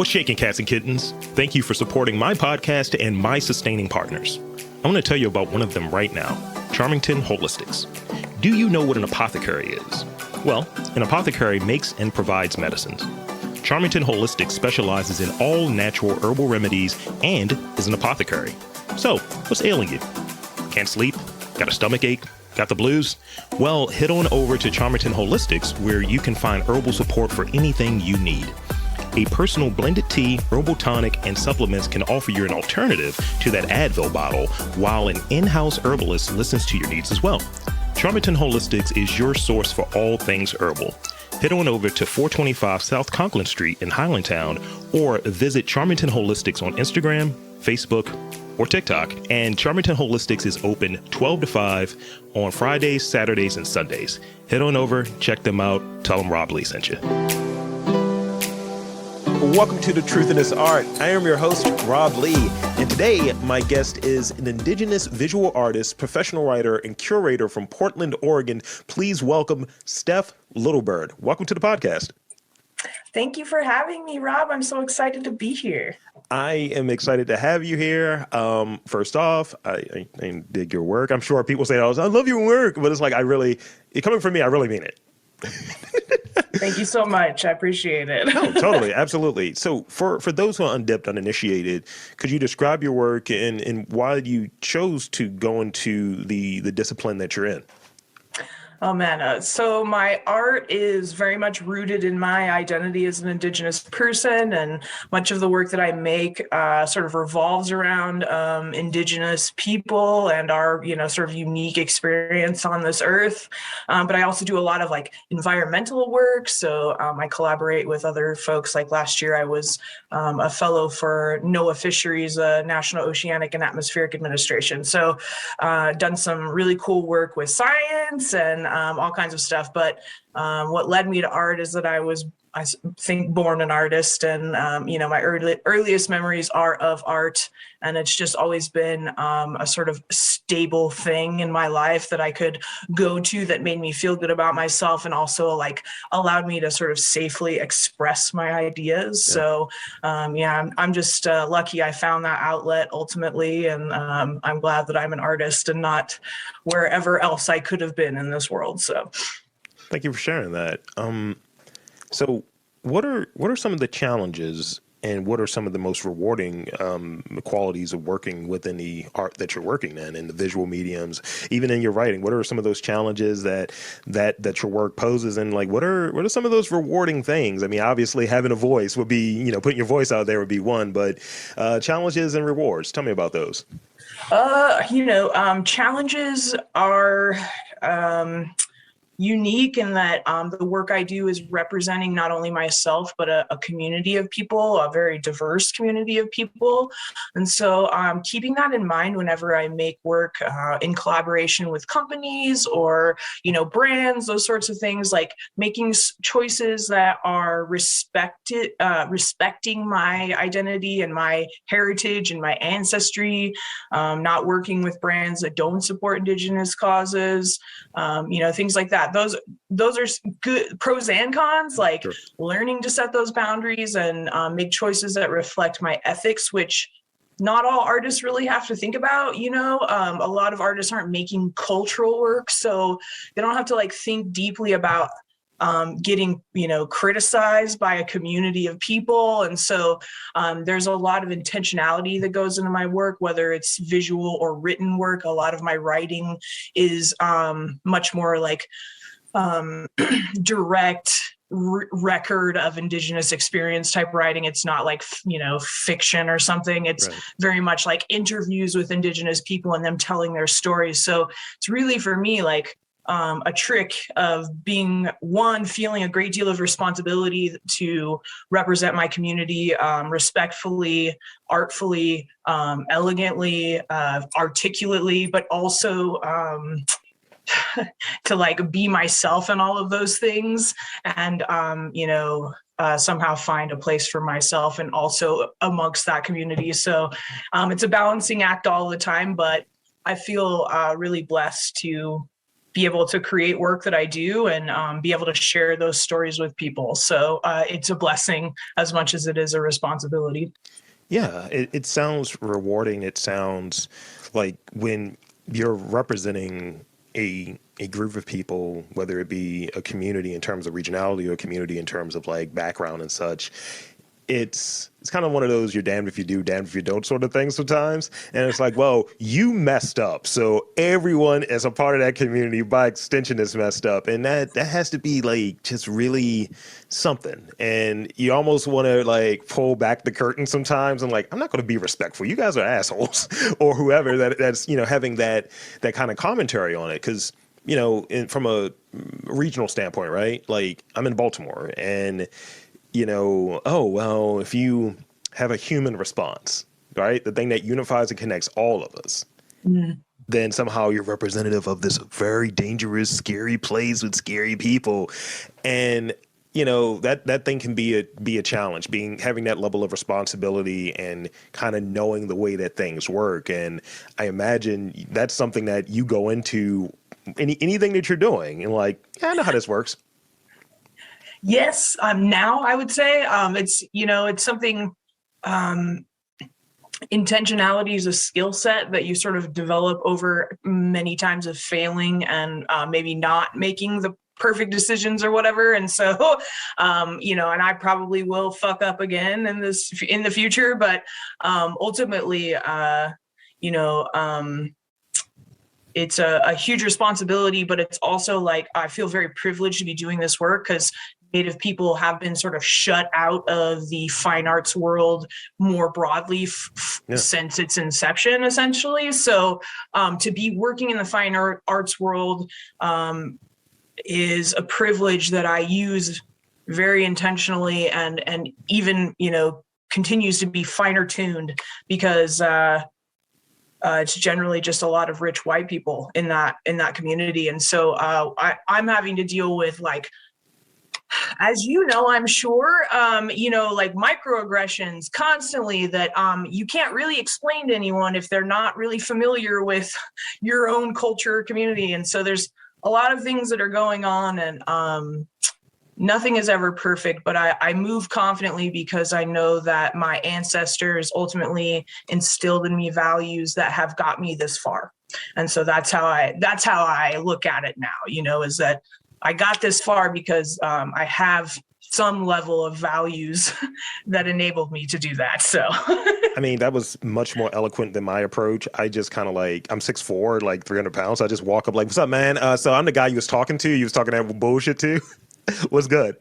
What's shaking, cats and kittens? Thank you for supporting my podcast and my sustaining partners. I want to tell you about one of them right now, Charmington Holistics. Do you know what an apothecary is? Well, an apothecary makes and provides medicines. Charmington Holistics specializes in all natural herbal remedies and is an apothecary. So, what's ailing you? Can't sleep? Got a stomach ache? Got the blues? Well, head on over to Charmington Holistics where you can find herbal support for anything you need. A personal blended tea, herbal tonic, and supplements can offer you an alternative to that Advil bottle, while an in-house herbalist listens to your needs as well. Charmington Holistics is your source for all things herbal. Head on over to 425 South Conklin Street in Highlandtown or visit Charmington Holistics on Instagram, Facebook, or TikTok. And Charmington Holistics is open 12 to 5 on Fridays, Saturdays, and Sundays. Head on over, check them out, tell them Rob Lee sent you. Welcome to The Truth in This Art. I am your host, Rob Lee, and today my guest is an Indigenous visual artist, professional writer, and curator from Portland, Oregon. Please welcome Steph Littlebird. Welcome to the podcast. Thank you for having me, Rob. I'm so excited to be here. I am excited to have you here. First off, I dig your work. I'm sure people say, I love your work, but it's like, coming from me, I really mean it. Thank you so much. I appreciate it. No, totally. Absolutely. So for those who are undipped, uninitiated, could you describe your work and why you chose to go into the discipline that you're in? Oh, man. So my art is very much rooted in my identity as an Indigenous person, and much of the work that I make sort of revolves around Indigenous people and our, sort of unique experience on this earth. But I also do a lot of environmental work. So I collaborate with other folks. Like last year, I was a fellow for NOAA Fisheries, National Oceanic and Atmospheric Administration. So done some really cool work with science and all kinds of stuff. But what led me to art is that I think, born an artist. And, my earliest memories are of art. And it's just always been a sort of stable thing in my life that I could go to that made me feel good about myself and also allowed me to sort of safely express my ideas. Yeah. So, I'm just lucky I found that outlet ultimately. And I'm glad that I'm an artist and not wherever else I could have been in this world. So thank you for sharing that. So what are some of the challenges and what are some of the most rewarding qualities of working within the art that you're working in the visual mediums, even in your writing? What are some of those challenges that your work poses, and what are some of those rewarding things? I mean, obviously having a voice would be, putting your voice out there would be one, but challenges and rewards. Tell me about those. Challenges are unique in that the work I do is representing not only myself, but a community of people, a very diverse community of people. And so keeping that in mind whenever I make work in collaboration with companies or, brands, those sorts of things, like making choices that are respecting my identity and my heritage and my ancestry, not working with brands that don't support Indigenous causes, things like that. Those are good pros and cons, sure. Learning to set those boundaries and make choices that reflect my ethics, which not all artists really have to think about. A lot of artists aren't making cultural work, so they don't have to think deeply about getting, criticized by a community of people. And so there's a lot of intentionality that goes into my work, whether it's visual or written work. A lot of my writing is much more direct record of Indigenous experience type writing. It's not fiction or something. It's right. Very much like interviews with Indigenous people and them telling their stories. So it's really, for me, a trick of being feeling a great deal of responsibility to represent my community respectfully, artfully, elegantly, articulately, but also to be myself in all of those things and somehow find a place for myself and also amongst that community. So it's a balancing act all the time, but I feel really blessed to be able to create work that I do and be able to share those stories with people. So it's a blessing as much as it is a responsibility. Yeah, it sounds rewarding. It sounds like when you're representing a group of people, whether it be a community in terms of regionality or a community in terms of like background and such, it's kind of one of those you're damned if you do, damned if you don't sort of thing sometimes. And it's like, well, you messed up. So everyone as a part of that community by extension is messed up. And that has to be like just really something. And you almost want to like pull back the curtain sometimes and like, I'm not going to be respectful. You guys are assholes or whoever that's, you know, having that kind of commentary on it. Cause, you know, from a regional standpoint, right? Like I'm in Baltimore and you know, oh, well, if you have a human response, right, the thing that unifies and connects all of us, then somehow you're representative of this very dangerous, scary place with scary people. And, you know, that thing can be a challenge, having that level of responsibility and kind of knowing the way that things work. And I imagine that's something that you go into anything that you're doing and like, yeah, I know how this works. Yes, now I would say it's, you know, it's something, intentionality is a skill set that you sort of develop over many times of failing and maybe not making the perfect decisions or whatever. And so, you know, and I probably will fuck up again in the future, but ultimately, you know, it's a huge responsibility, but it's also like, I feel very privileged to be doing this work because Native people have been sort of shut out of the fine arts world more broadly since its inception, essentially. So to be working in the fine arts world is a privilege that I use very intentionally and even, you know, continues to be finer tuned because it's generally just a lot of rich white people in that community. And so I'm having to deal with like, as you know, I'm sure, you know, like microaggressions constantly that you can't really explain to anyone if they're not really familiar with your own culture or community. And so there's a lot of things that are going on and nothing is ever perfect, but I move confidently because I know that my ancestors ultimately instilled in me values that have got me this far. And so that's how I look at it now, you know, is that I got this far because I have some level of values that enabled me to do that. So, I mean, that was much more eloquent than my approach. I just kind of like, I'm 6'4", like 300 pounds. So I just walk up like, what's up, man? So I'm the guy you was talking to. You was talking that bullshit to. What's good?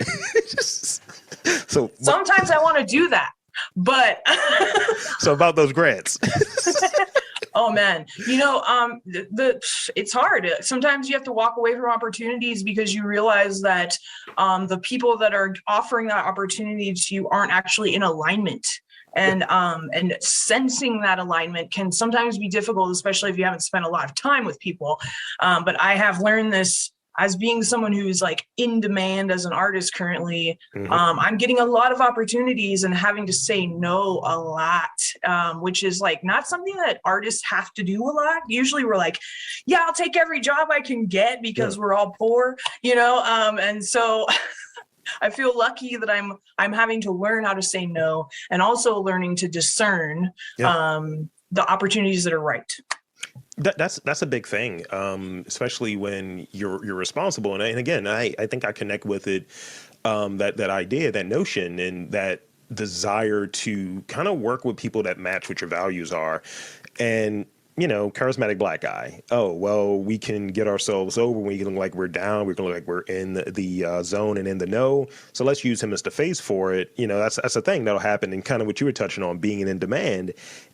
So sometimes I want to do that, but so about those grants. Oh man, you know, it's hard. Sometimes you have to walk away from opportunities because you realize that the people that are offering that opportunity to you aren't actually in alignment. And sensing that alignment can sometimes be difficult, especially if you haven't spent a lot of time with people. But I have learned this as being someone who's like in demand as an artist currently. I'm getting a lot of opportunities and having to say no a lot, which is like not something that artists have to do a lot. Usually we're like, yeah, I'll take every job I can get because we're all poor, you know? And so I feel lucky that I'm having to learn how to say no and also learning to discern the opportunities that are right. That's a big thing, especially when you're responsible. And again, I think I connect with it, that idea, that notion, and that desire to kind of work with people that match what your values are. And you know, charismatic black guy. Oh, well, we can get ourselves over. We can look like we're down. We can look like we're in the zone and in the know. So let's use him as the face for it. You know, that's a thing that'll happen. And kind of what you were touching on, being in demand.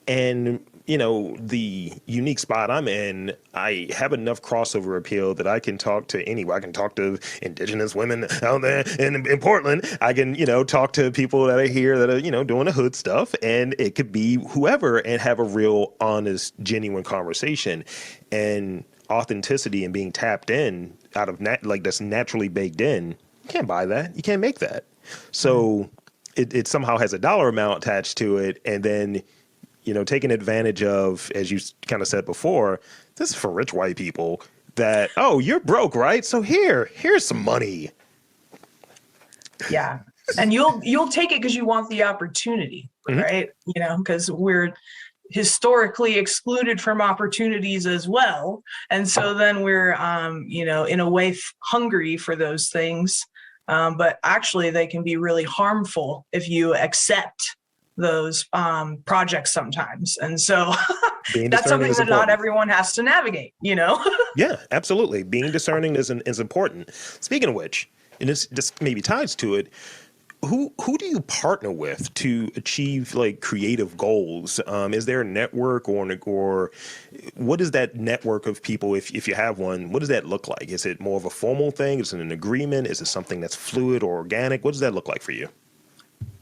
And, you know, the unique spot I'm in, I have enough crossover appeal that I can talk to anyone. I can talk to Indigenous women out there in Portland. I can, you know, talk to people that are here that are, you know, doing the hood stuff. And it could be whoever and have a real, honest, genuine conversation. And authenticity and being tapped in out of like that's naturally baked in. You can't buy that. You can't make that. So it somehow has a dollar amount attached to it. And then, you know, taking advantage of, as you kind of said before, this is for rich white people. that, oh, you're broke, right? So here's some money. Yeah. And you'll take it because you want the opportunity, right? You know, because we're historically excluded from opportunities as well. And so then we're, you know, in a way hungry for those things. But actually they can be really harmful if you accept those projects sometimes. And so that's something that not everyone has to navigate, you know? Yeah, absolutely. Being discerning is important. Speaking of which, and this just maybe ties to it, who do you partner with to achieve like creative goals? Is there a network or what is that network of people, if you have one, what does that look like? Is it more of a formal thing? Is it an agreement? Is it something that's fluid or organic? What does that look like for you?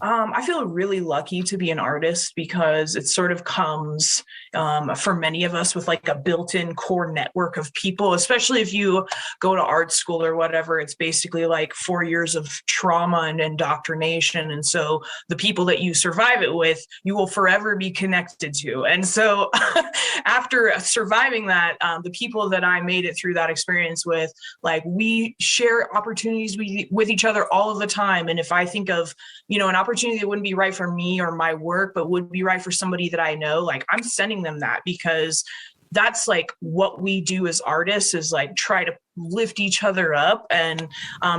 I feel really lucky to be an artist because it sort of comes for many of us with like a built-in core network of people, especially if you go to art school or whatever. It's basically like 4 years of trauma and indoctrination. And so the people that you survive it with, you will forever be connected to. And so after surviving that, the people that I made it through that experience with, like we share opportunities with each other all of the time. And if I think of, you know, an opportunity that wouldn't be right for me or my work, but would be right for somebody that I know, like I'm sending them that because that's like what we do as artists is like try to lift each other up. And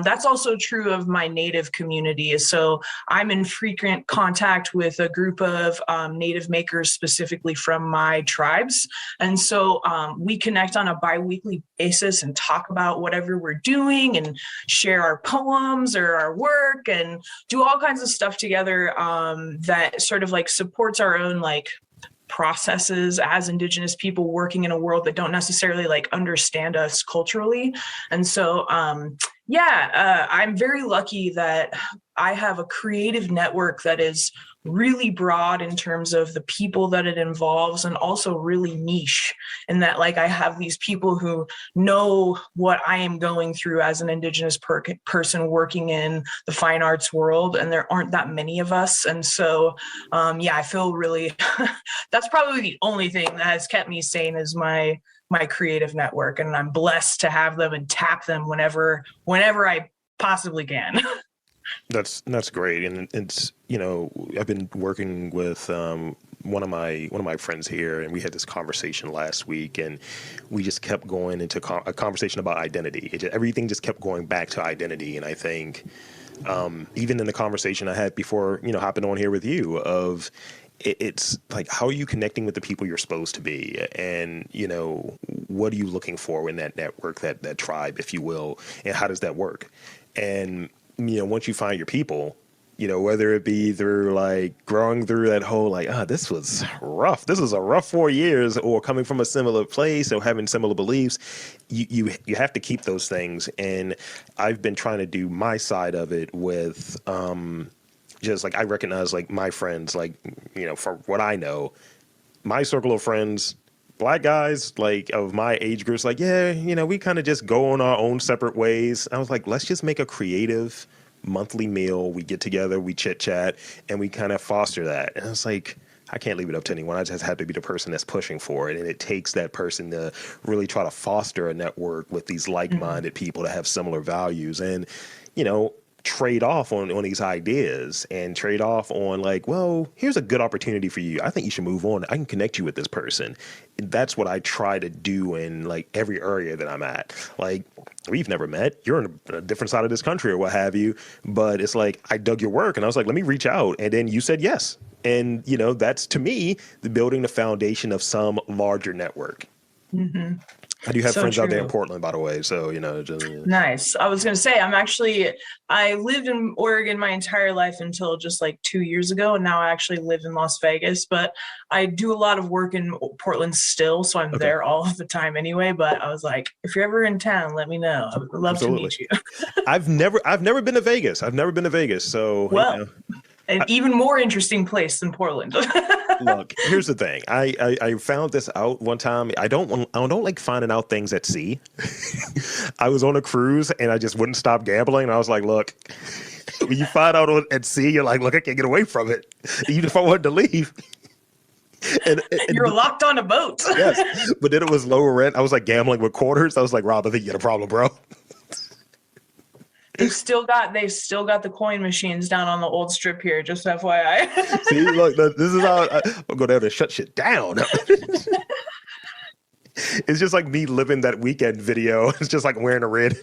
that's also true of my Native community. So I'm in frequent contact with a group of Native makers specifically from my tribes. And so we connect on a bi-weekly basis and talk about whatever we're doing and share our poems or our work and do all kinds of stuff together that sort of like supports our own like processes as Indigenous people working in a world that don't necessarily like understand us culturally. And so, I'm very lucky that I have a creative network that is really broad in terms of the people that it involves and also really niche in that like I have these people who know what I am going through as an Indigenous person working in the fine arts world, and there aren't that many of us. And so I feel really that's probably the only thing that has kept me sane is my creative network, and I'm blessed to have them and tap them whenever I possibly can. That's great, and it's, you know, I've been working with one of my friends here, and we had this conversation last week, and we just kept going into a conversation about identity. Everything just kept going back to identity, and I think even in the conversation I had before, you know, hopping on here with you, of it's like, how are you connecting with the people you're supposed to be, and you know, what are you looking for in that network, that tribe, if you will, and how does that work? And you know, once you find your people, you know, whether it be through like growing through that whole like, this was rough, this is a rough 4 years, or coming from a similar place or having similar beliefs, you have to keep those things. And I've been trying to do my side of it with just like, I recognize like my friends, like, you know, from what I know, my circle of friends, Black guys like of my age groups, like, yeah, you know, we kind of just go on our own separate ways. I was like, let's just make a creative monthly meal. We get together, we chit chat, and we kind of foster that. And I was like, I can't leave it up to anyone. I just have to be the person that's pushing for it. And it takes that person to really try to foster a network with these like-minded people that have similar values, and, you know, trade off on these ideas, and trade off on like, well, here's a good opportunity for you. I think you should move on. I can connect you with this person. And that's what I try to do in like every area that I'm at. Like, we've never met. You're on a different side of this country or what have you. But it's like, I dug your work and I was like, let me reach out. And then you said yes. And, you know, that's to me, the building the foundation of some larger network. Mm-hmm. I do have friends out there in Portland, by the way. So, you know, just, yeah. Nice. I was going to say, I lived in Oregon my entire life until just like 2 years ago. And now I actually live in Las Vegas, but I do a lot of work in Portland still. So I'm there all of the time anyway. But I was like, if you're ever in town, let me know. I would love to meet you. I've never been to Vegas. So, well, you know. An even more interesting place than Portland. Look, here's the thing. I found this out one time. I don't like finding out things at sea. I was on a cruise and I just wouldn't stop gambling. And I was like, look, when you find out at sea, you're like, look, I can't get away from it. Even if I wanted to leave. You're locked on a boat. Yes, but then it was lower rent. I was like gambling with quarters. I was like, Rob, I think you got a problem, bro. They've still got the coin machines down on the old strip here, just FYI. See, look, this is how I'll go down and shut shit down. It's just like me living that weekend video. It's just like wearing a red.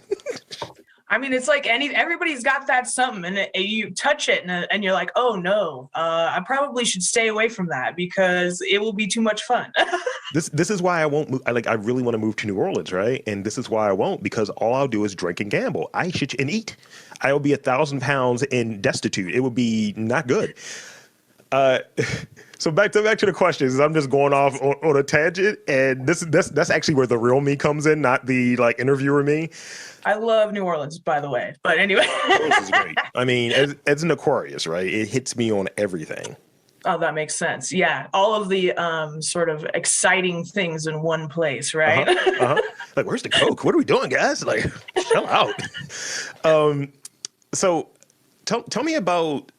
I mean, it's like everybody's got that something, and you touch it, and you're like, oh no, I probably should stay away from that because it will be too much fun. This is why I won't move. I really want to move to New Orleans, right? And this is why I won't, because all I'll do is drink and gamble. I shit and eat. I will be 1,000 pounds and destitute. It would be not good. So back to the questions. I'm just going off on a tangent, and that's actually where the real me comes in, not the like interviewer me. I love New Orleans, by the way. But anyway, this is great. I mean, as an Aquarius, right? It hits me on everything. Oh, that makes sense. Yeah, all of the sort of exciting things in one place, right? Like, where's the Coke? What are we doing, guys? Like, chill out. So, tell me about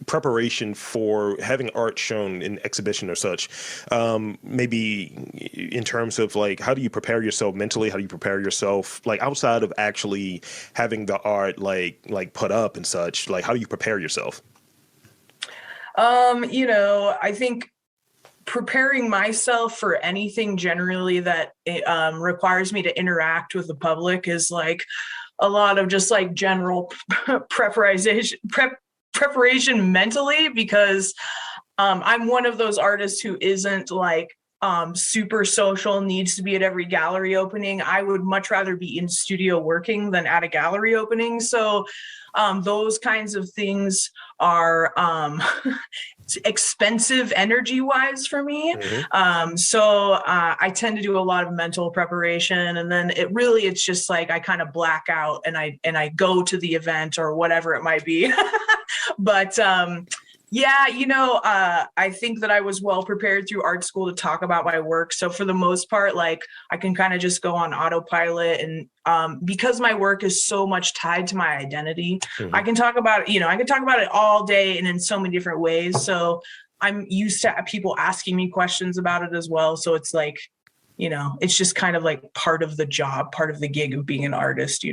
preparation for having art shown in exhibition or such. Maybe in terms of like, how do you prepare yourself mentally? How do you prepare yourself like outside of actually having the art like put up and such? Like, how do you prepare yourself? I think preparing myself for anything generally that requires me to interact with the public is like a lot of just like general preparation mentally, because I'm one of those artists who isn't like super social, needs to be at every gallery opening. I would much rather be in studio working than at a gallery opening. So those kinds of things are expensive energy wise for me. Mm-hmm. So I tend to do a lot of mental preparation, and then it's just like I kind of black out and I go to the event or whatever it might be. But I think that I was well prepared through art school to talk about my work. So for the most part, like I can kind of just go on autopilot, and because my work is so much tied to my identity, I can talk about it, I can talk about it all day and in so many different ways. So I'm used to people asking me questions about it as well. So it's like, it's just kind of like part of the job, part of the gig of being an artist,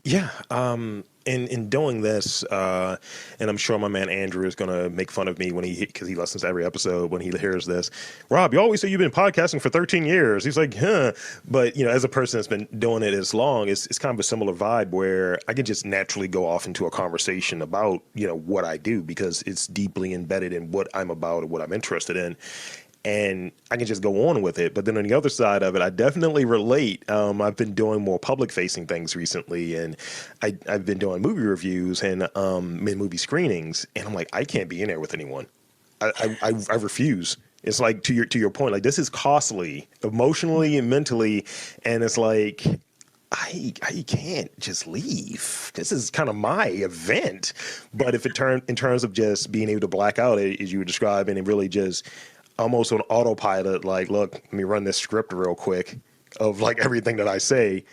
Yeah. In doing this, and I'm sure my man Andrew is going to make fun of me because he listens to every episode when he hears this. Rob, you always say you've been podcasting for 13 years. He's like, huh. But, as a person that's been doing it as long, it's kind of a similar vibe where I can just naturally go off into a conversation about, what I do because it's deeply embedded in what I'm about and what I'm interested in. And I can just go on with it. But then on the other side of it, I definitely relate. I've been doing more public-facing things recently, and I've been doing movie reviews and movie screenings. And I'm like, I can't be in there with anyone. I refuse. It's like to your point, like this is costly, emotionally and mentally, and it's like I can't just leave. This is kind of my event. But if it in terms of just being able to black out, as you were describing, and really just almost on autopilot, like, look, let me run this script real quick of like everything that I say.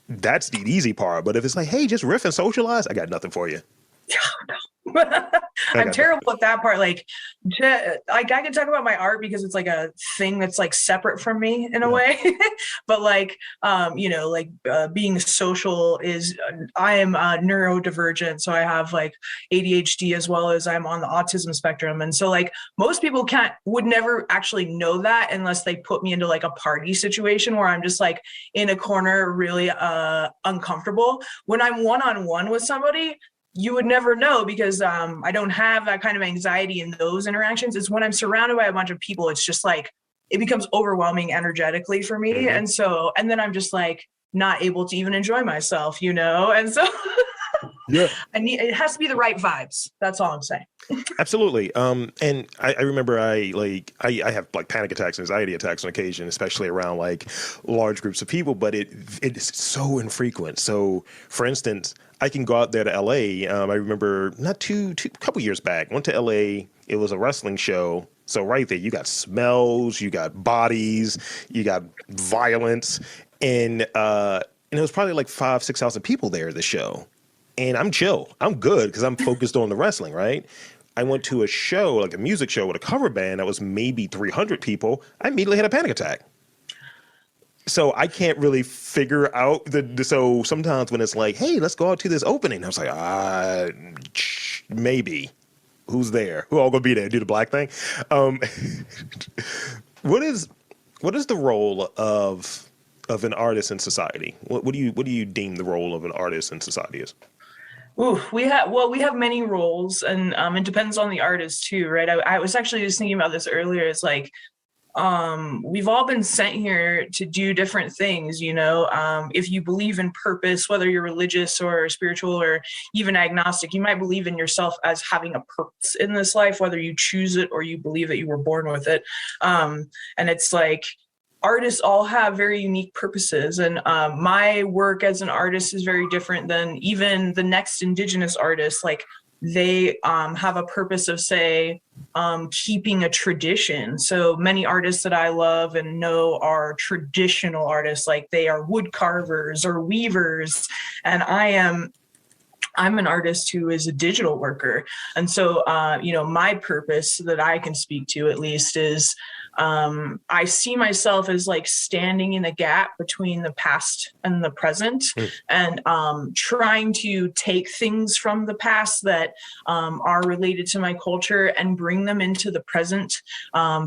That's the easy part. But if it's like, hey, just riff and socialize, I got nothing for you. I'm terrible at that part. Like I can talk about my art because it's like a thing that's like separate from me in a way. But like, being social is, I am neurodivergent. So I have like ADHD as well as I'm on the autism spectrum. And so like most people would never actually know that unless they put me into like a party situation where I'm just like in a corner, really uncomfortable. When I'm one-on-one with somebody, you would never know because I don't have that kind of anxiety in those interactions. It's when I'm surrounded by a bunch of people, it's just like, it becomes overwhelming energetically for me. Mm-hmm. And then I'm just like not able to even enjoy myself, And so yeah, it has to be the right vibes. That's all I'm saying. Absolutely. And I remember I have like panic attacks, anxiety attacks on occasion, especially around like large groups of people, but it's so infrequent. So for instance, I can go out there to LA. I remember couple years back, went to LA. It was a wrestling show. So right there, you got smells, you got bodies, you got violence. And it was probably like 5,000-6,000 people there at the show. And I'm chill. I'm good because I'm focused on the wrestling, right? I went to a show, like a music show with a cover band that was maybe 300 people, I immediately had a panic attack. So I can't really figure out so sometimes when it's like, hey, let's go out to this opening, I was like, maybe. Who's there? Who all gonna be there? Do the black thing? What is the role of an artist in society? What do you deem the role of an artist in society is? Ooh, we have many roles, and it depends on the artist too, right? I was actually just thinking about this earlier. It's like, we've all been sent here to do different things, you know. If you believe in purpose, whether you're religious or spiritual or even agnostic, you might believe in yourself as having a purpose in this life, whether you choose it or you believe that you were born with it. And it's like, artists all have very unique purposes, and my work as an artist is very different than even the next Indigenous artist. Like, they have a purpose of, say, keeping a tradition. So many artists that I love and know are traditional artists, like they are wood carvers or weavers, and I'm an artist who is a digital worker. And so, my purpose that I can speak to, at least, is I see myself as like standing in a gap between the past and the present, and trying to take things from the past that are related to my culture and bring them into the present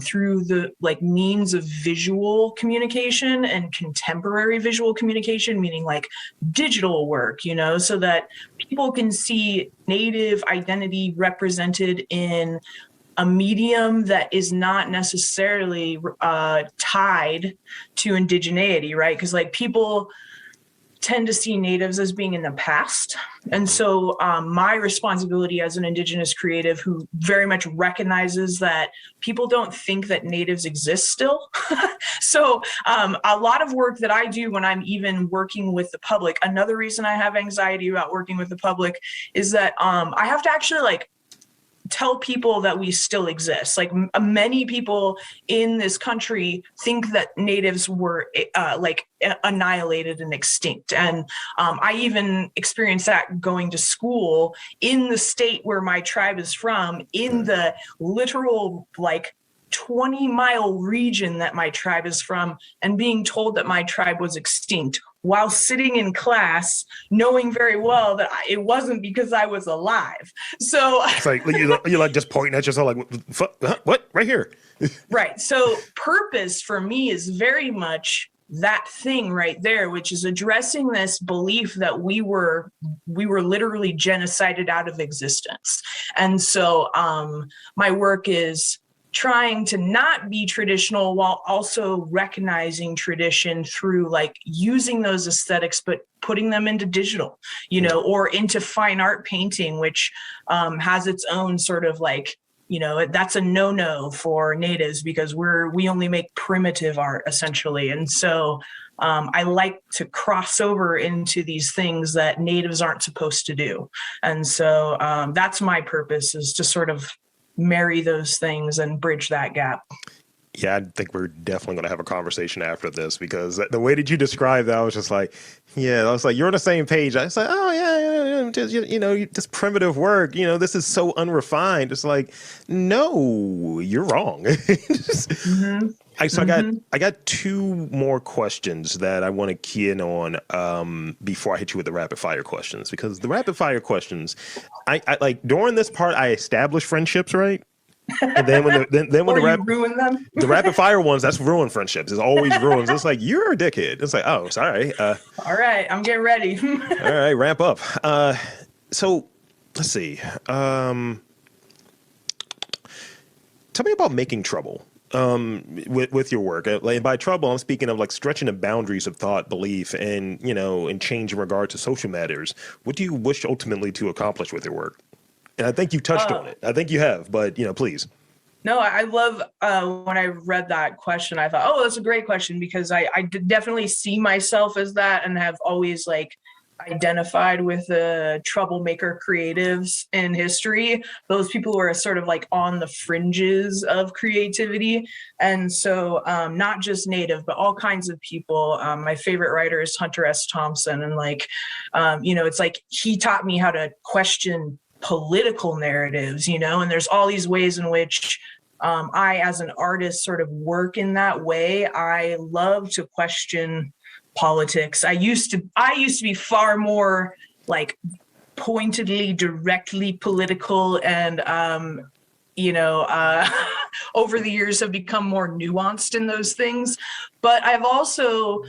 through the like means of visual communication and contemporary visual communication, meaning like digital work, you know, so that people can see Native identity represented in a medium that is not necessarily tied to indigeneity, right? Because like people tend to see Natives as being in the past. And so my responsibility as an Indigenous creative who very much recognizes that people don't think that Natives exist still. So a lot of work that I do when I'm even working with the public, another reason I have anxiety about working with the public is that I have to actually like tell people that we still exist. Like many people in this country think that Natives were annihilated and extinct. And I even experienced that going to school in the state where my tribe is from, in the literal 20-mile region that my tribe is from, and being told that my tribe was extinct while sitting in class, knowing very well that it wasn't because I was alive. So it's like you're like just pointing at yourself like, what? Right here. Right. So purpose for me is very much that thing right there, which is addressing this belief that we were literally genocided out of existence. And so my work is trying to not be traditional while also recognizing tradition through like using those aesthetics, but putting them into digital, you know, or into fine art painting, which has its own sort of like, you know, that's a no-no for Natives because we only make primitive art essentially. And so I like to cross over into these things that Natives aren't supposed to do. And so that's my purpose, is to sort of marry those things and bridge that gap. Yeah, I think we're definitely going to have a conversation after this, because the way that you described that, I was just like, yeah, I was like, you're on the same page. I was like, oh yeah, just, you know, this primitive work, you know, this is so unrefined. It's like, no, you're wrong. I got two more questions that I want to key in on before I hit you with the rapid fire questions, because the rapid fire questions, I like during this part, I establish friendships, right? And then when ruin them, the rapid fire ones, that's ruin friendships. It's always ruins. It's like, you're a dickhead. It's like, oh, sorry. All right, I'm getting ready. All right, ramp up. So let's see. Tell me about making trouble with your work. Like, by trouble, I'm speaking of like stretching the boundaries of thought, belief, and, you know, and change in regard to social matters. What do you wish ultimately to accomplish with your work? And I think you touched on it. I think you have, but, you know, please. No, I love when I read that question, I thought, oh, that's a great question, because I definitely see myself as that and have always like identified with the troublemaker creatives in history, those people who are sort of like on the fringes of creativity. And so not just Native, but all kinds of people. My favorite writer is Hunter S. Thompson. And like, you know, it's like he taught me how to question political narratives, and there's all these ways in which I, as an artist, sort of work in that way. I love to question politics. I used to be far more like pointedly, directly political, and over the years have become more nuanced in those things. But I've also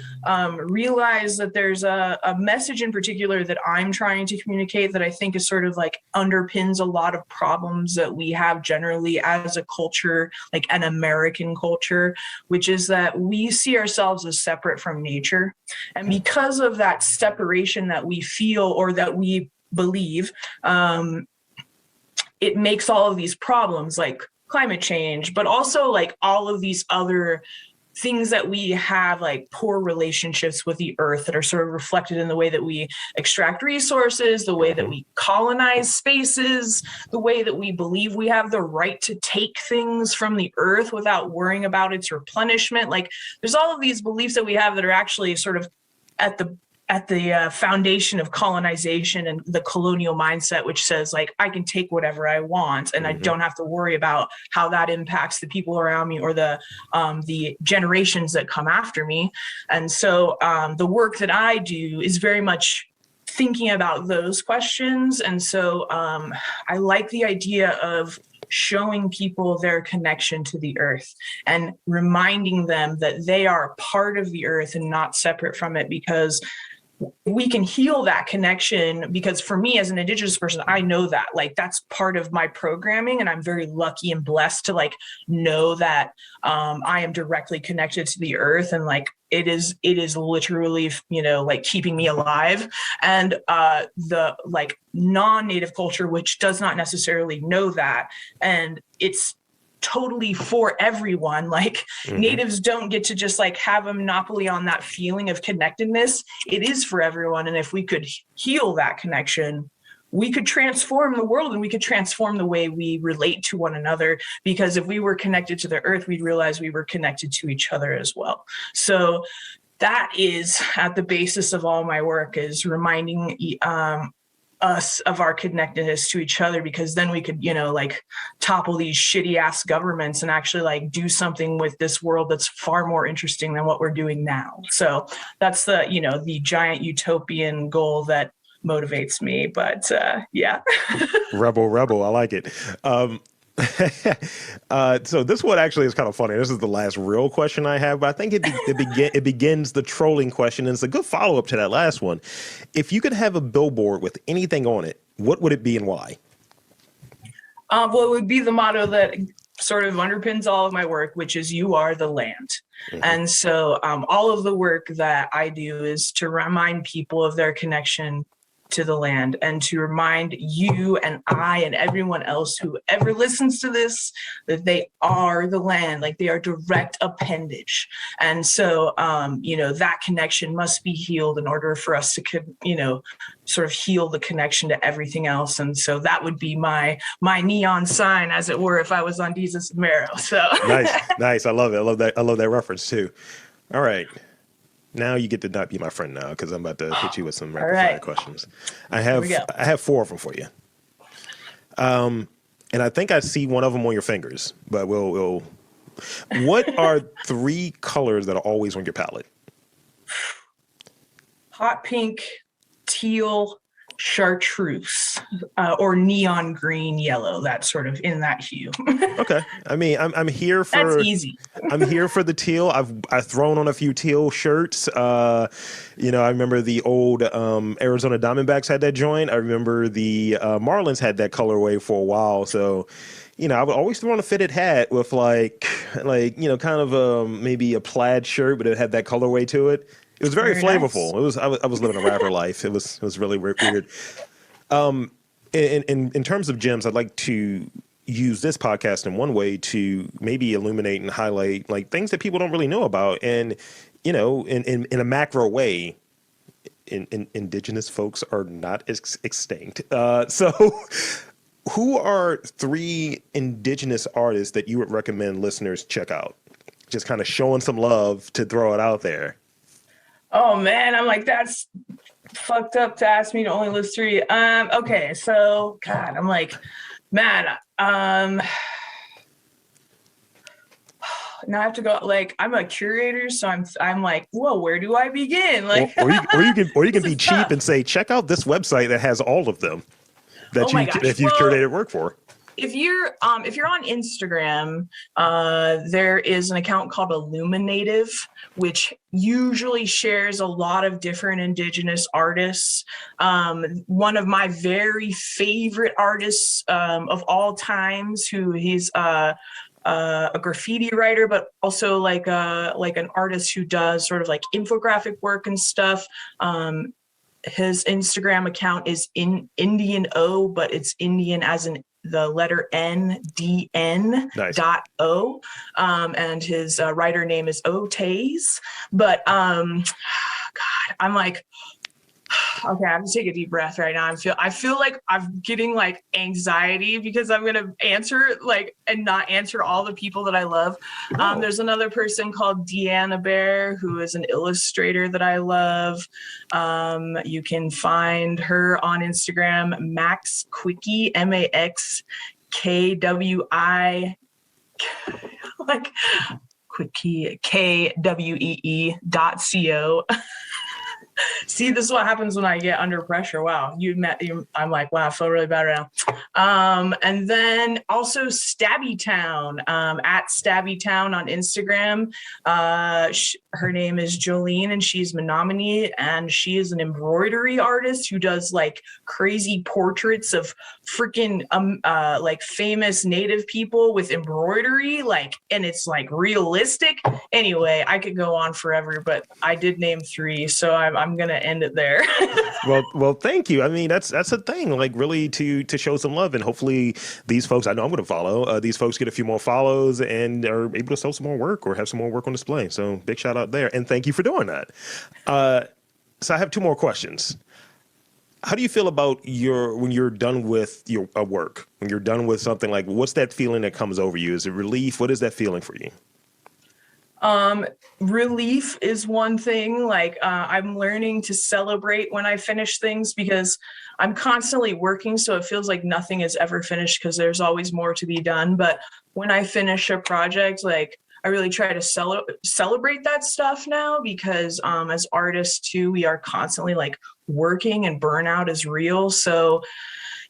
realized that there's a message in particular that I'm trying to communicate that I think is sort of like underpins a lot of problems that we have generally as a culture, like an American culture, which is that we see ourselves as separate from nature. And because of that separation that we feel or that we believe, it makes all of these problems like climate change, but also like all of these other things that we have, like poor relationships with the earth that are sort of reflected in the way that we extract resources, the way that we colonize spaces, the way that we believe we have the right to take things from the earth without worrying about its replenishment. Like there's all of these beliefs that we have that are actually sort of at the foundation of colonization and the colonial mindset, which says like, I can take whatever I want and I don't have to worry about how that impacts the people around me or the generations that come after me. And so the work that I do is very much thinking about those questions. And so I like the idea of showing people their connection to the earth and reminding them that they are part of the earth and not separate from it, because we can heal that connection. Because for me as an Indigenous person, I know that like that's part of my programming, and I'm very lucky and blessed to like know that I am directly connected to the earth, and like it is literally like keeping me alive. And the like non-native culture, which does not necessarily know that, and it's totally for everyone. Like natives don't get to just like have a monopoly on that feeling of connectedness. It is for everyone. And if we could heal that connection, we could transform the world and we could transform the way we relate to one another. Because if we were connected to the earth, we'd realize we were connected to each other as well. So that is at the basis of all my work, is reminding us of our connectedness to each other, because then we could, like topple these shitty ass governments and actually like do something with this world that's far more interesting than what we're doing now. So that's the, the giant utopian goal that motivates me. But yeah. Rebel. I like it. So this one actually is kind of funny. This is the last real question I have, but I think it begins the trolling question, and it's a good follow-up to that last one. If you could have a billboard with anything on it, what would it be and why? Well, it would be the motto that sort of underpins all of my work, which is "You are the land." And so all of the work that I do is to remind people of their connection to the land, and to remind you and I and everyone else who ever listens to this that they are the land, like they are direct appendage. And so, that connection must be healed in order for us to, sort of heal the connection to everything else. And so that would be my neon sign, as it were, if I was on Jesus Marrow. So nice. I love it. I love that reference too. All right. Now you get to not be my friend now, because I'm about to hit you with some rapid fire questions. I have 4 of them for you. And I think I see one of them on your fingers, but we'll what are 3 colors that are always on your palette? Hot pink, teal, chartreuse, or neon green, yellow, that sort of in that hue. Okay. I mean, I'm here for. That's easy. I'm here for the teal. I've thrown on a few teal shirts. I remember the old Arizona Diamondbacks had that joint. I remember the Marlins had that colorway for a while. So, I would always throw on a fitted hat with like kind of maybe a plaid shirt, but it had that colorway to it. It was very flavorful. Nice. I was living a rapper life. It was really weird. In terms of gems, I'd like to use this podcast in one way to maybe illuminate and highlight like things that people don't really know about. And, in a macro way, Indigenous folks are not extinct. So who are 3 Indigenous artists that you would recommend listeners check out? Just kind of showing some love to throw it out there. Oh man, I'm like, that's fucked up to ask me to only list three. Okay, so God, I'm like, man, now I have to go. Like, I'm a curator, so I'm like, whoa, where do I begin? Like, or you can be cheap tough. and say, check out this website that has all of them that Oh my gosh. that you've curated work for. If you're on Instagram, there is an account called Illuminative, which usually shares a lot of different Indigenous artists. One of my very favorite artists of all times, he's a graffiti writer, but also like an artist who does sort of like infographic work and stuff. His Instagram account is in Indian O, but it's Indian as in the letter NDN Nice. .o, and his writer name is Otays. But God, I'm like, okay, I have to take a deep breath right now. I feel like I'm getting like anxiety because I'm gonna answer like and not answer all the people that I love. There's another person called Deanna Bear who is an illustrator that I love. You can find her on Instagram, Max Quickie, MAXKWI, like Quickie KWEE.co. See, this is what happens when I get under pressure. Wow, I'm like, wow, I feel really bad right now. And then also Stabby Town, at Stabby Town on Instagram. Her name is Jolene, and she's Menominee, and she is an embroidery artist who does like crazy portraits of freaking like famous Native people with embroidery, like, and it's like realistic. Anyway, I could go on forever, but I did name three, so I'm gonna end it there. well, thank you. I mean, that's a thing, like really to show some love, and hopefully these folks, I know I'm going to follow, these folks get a few more follows and are able to sell some more work or have some more work on display. So big shout out there, and thank you for doing that. So I have two more questions. How do you feel about when you're done with your work, when you're done with something, like what's that feeling that comes over you? Is it relief? What is that feeling for you? Relief is one thing. Like, I'm learning to celebrate when I finish things because I'm constantly working. So it feels like nothing is ever finished because there's always more to be done. But when I finish a project, like I really try to celebrate that stuff now because, as artists too, we are constantly like working and burnout is real. So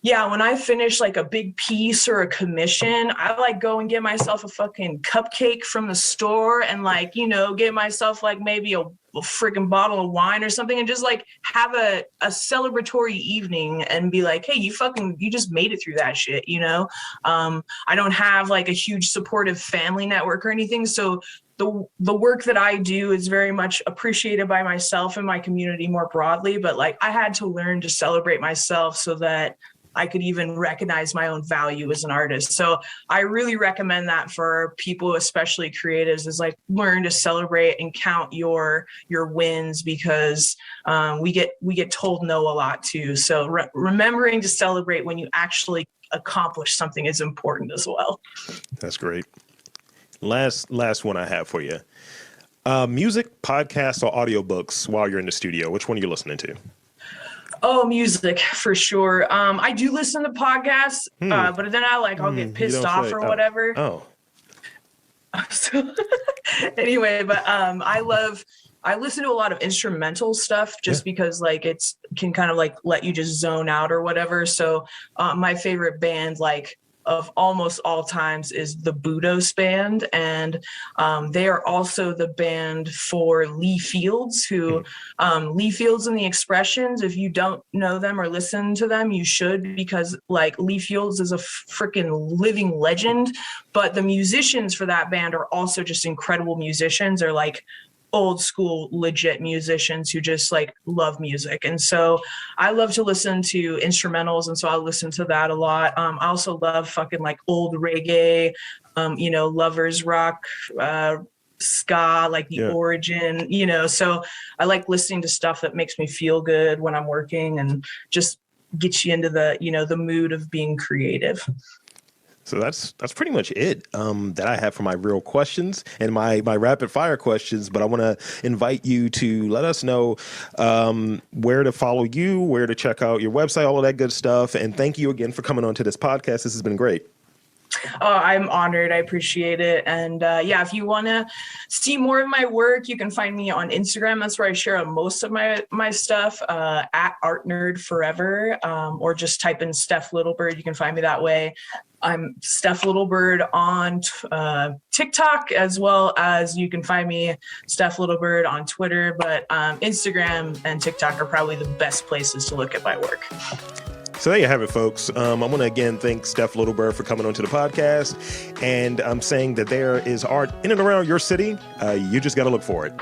yeah, when I finish like a big piece or a commission, I like go and get myself a fucking cupcake from the store and like, get myself like maybe a freaking bottle of wine or something and just like have a celebratory evening and be like, hey, you just made it through that shit, I don't have like a huge supportive family network or anything. So the work that I do is very much appreciated by myself and my community more broadly. But like I had to learn to celebrate myself so that I could even recognize my own value as an artist. So I really recommend that for people, especially creatives, is like learn to celebrate and count your wins because we get told no a lot too. So remembering to celebrate when you actually accomplish something is important as well. That's great. Last one I have for you. Music, podcasts, or audiobooks while you're in the studio. Which one are you listening to? Oh, music for sure. I do listen to podcasts, but then I'll get pissed off or whatever. Oh. So anyway, but I listen to a lot of instrumental stuff just because like it's can kind of like let you just zone out or whatever. So my favorite band like of almost all times is the Budos Band, and they are also the band for Lee Fields, who Lee Fields and the Expressions. If you don't know them or listen to them, you should, because like Lee Fields is a freaking living legend, but the musicians for that band are also just incredible musicians. They're like old school legit musicians who just like love music. And so I love to listen to instrumentals, and so I listen to that a lot. I also love fucking like old reggae, lovers rock, ska, like the Origin, so I like listening to stuff that makes me feel good when I'm working and just gets you into the the mood of being creative. So that's pretty much it that I have for my real questions and my rapid fire questions. But I want to invite you to let us know where to follow you, where to check out your website, all of that good stuff. And thank you again for coming on to this podcast. This has been great. I'm honored. I appreciate it. And if you want to see more of my work, you can find me on Instagram. That's where I share most of my stuff, at Art Nerd Forever, or just type in Steph Littlebird. You can find me that way. I'm Steph Littlebird on TikTok, as well as you can find me Steph Littlebird on Twitter. But Instagram and TikTok are probably the best places to look at my work. So there you have it, folks. I want to again thank Steph Littlebird for coming onto the podcast. And I'm saying that there is art in and around your city. You just got to look for it.